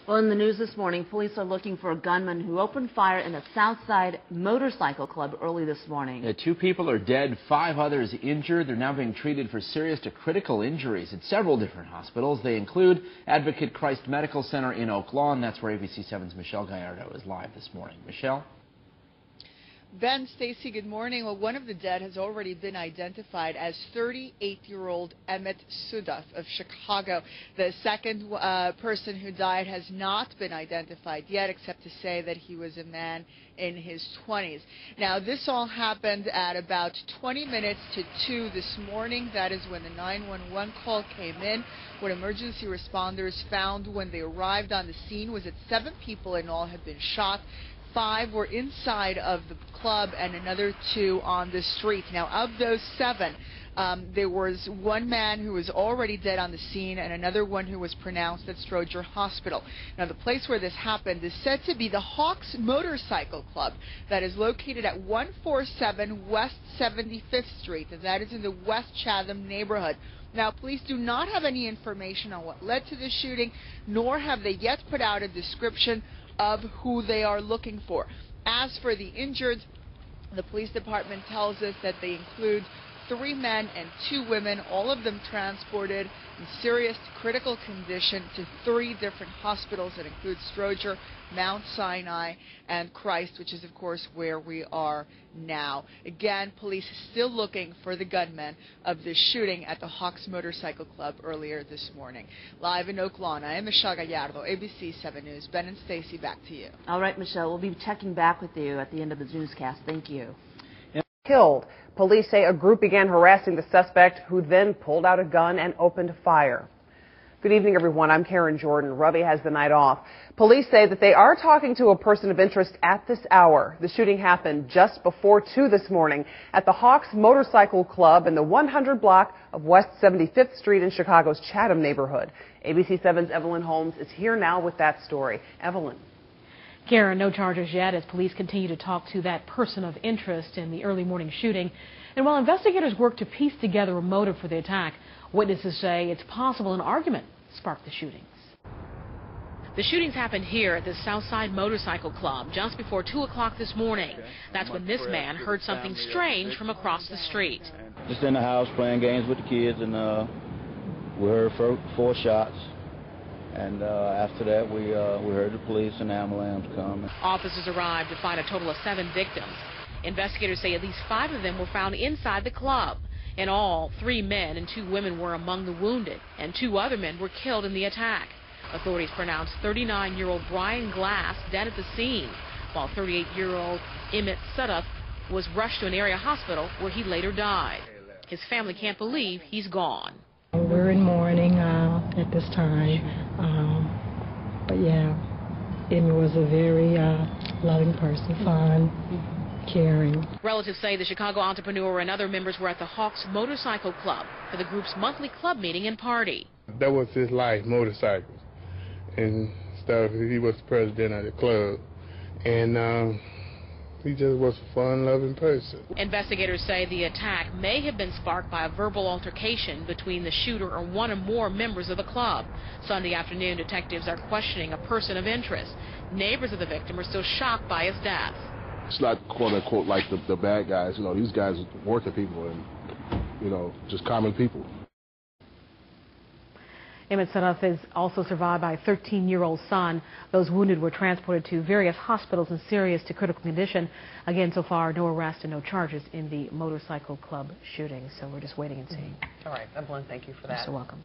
Well, in the news this morning, police are looking for a gunman who opened fire in the Southside Motorcycle Club early this morning. 2 people are dead, 5 others injured. They're now being treated for serious to critical injuries at several different hospitals. They include Advocate Christ Medical Center in Oak Lawn. That's where ABC 7's Michelle Gallardo is live this morning. Michelle? Ben, Stacy, good morning. Well, one of the dead has already been identified as 38-year-old Emmett Sudoff of Chicago. The second person who died has not been identified yet, except to say that he was a man in his 20s. Now, this all happened at about 20 minutes to 2 this morning. That is when the 911 call came in. What emergency responders found when they arrived on the scene was that 7 people in all had been shot. 5 were inside of the club and another 2 on the street. Now, of those 7, there was one man who was already dead on the scene and another one who was pronounced at Stroger Hospital. Now, the place where this happened is said to be the Hawks Motorcycle Club that is located at 147 West 75th Street, and that is in the West Chatham neighborhood. Now, police do not have any information on what led to the shooting, nor have they yet put out a description of who they are looking for. As for the injured, the police department tells us that they include 3 men and 2 women, all of them transported in serious critical condition to 3 different hospitals that include Stroger, Mount Sinai, and Christ, which is, of course, where we are now. Again, police still looking for the gunman of the shooting at the Hawks Motorcycle Club earlier this morning. Live in Oak Lawn, I am Michelle Gallardo, ABC 7 News. Ben and Stacy, back to you. All right, Michelle, we'll be checking back with you at the end of the newscast. Thank you. Killed. Police say a group began harassing the suspect, who then pulled out a gun and opened fire. Good evening, everyone. I'm Karen Jordan. Ravi has the night off. Police say that they are talking to a person of interest at this hour. The shooting happened just before 2 this morning at the Hawks Motorcycle Club in the 100 block of West 75th Street in Chicago's Chatham neighborhood. ABC 7's Evelyn Holmes is here now with that story. Evelyn. Karen, no charges yet as police continue to talk to that person of interest in the early morning shooting. And while investigators work to piece together a motive for the attack, witnesses say it's possible an argument sparked the shootings. The shootings happened here at the Southside Motorcycle Club just before 2 o'clock this morning. That's when this man heard something strange from across the street. Just in the house playing games with the kids, and we heard 4 shots. And after that, we heard the police and ambulance come. Officers arrived to find a total of 7 victims. Investigators say at least 5 of them were found inside the club. In all, 3 men and 2 women were among the wounded, and 2 other men were killed in the attack. Authorities pronounced 39-year-old Brian Glass dead at the scene, while 38-year-old Emmett Sudoff was rushed to an area hospital where he later died. His family can't believe he's gone. We're in mourning at this time, but yeah, Emmett was a very loving person, fun, caring. Relatives say the Chicago entrepreneur and other members were at the Hawks Motorcycle Club for the group's monthly club meeting and party. That was his life, motorcycles and stuff. He was the president of the club, and he just was a fun-loving person. Investigators say the attack may have been sparked by a verbal altercation between the shooter or one or more members of the club. Sunday afternoon, detectives are questioning a person of interest. Neighbors of the victim are still shocked by his death. It's not quote-unquote like the bad guys. You know, these guys are working people and, you know, just common people. Emmett Sudoff is also survived by a 13-year-old son. Those wounded were transported to various hospitals in serious to critical condition. Again, so far, no arrests and no charges in the motorcycle club shooting. So we're just waiting and seeing. All right, Evelyn, thank you for that. You're so welcome.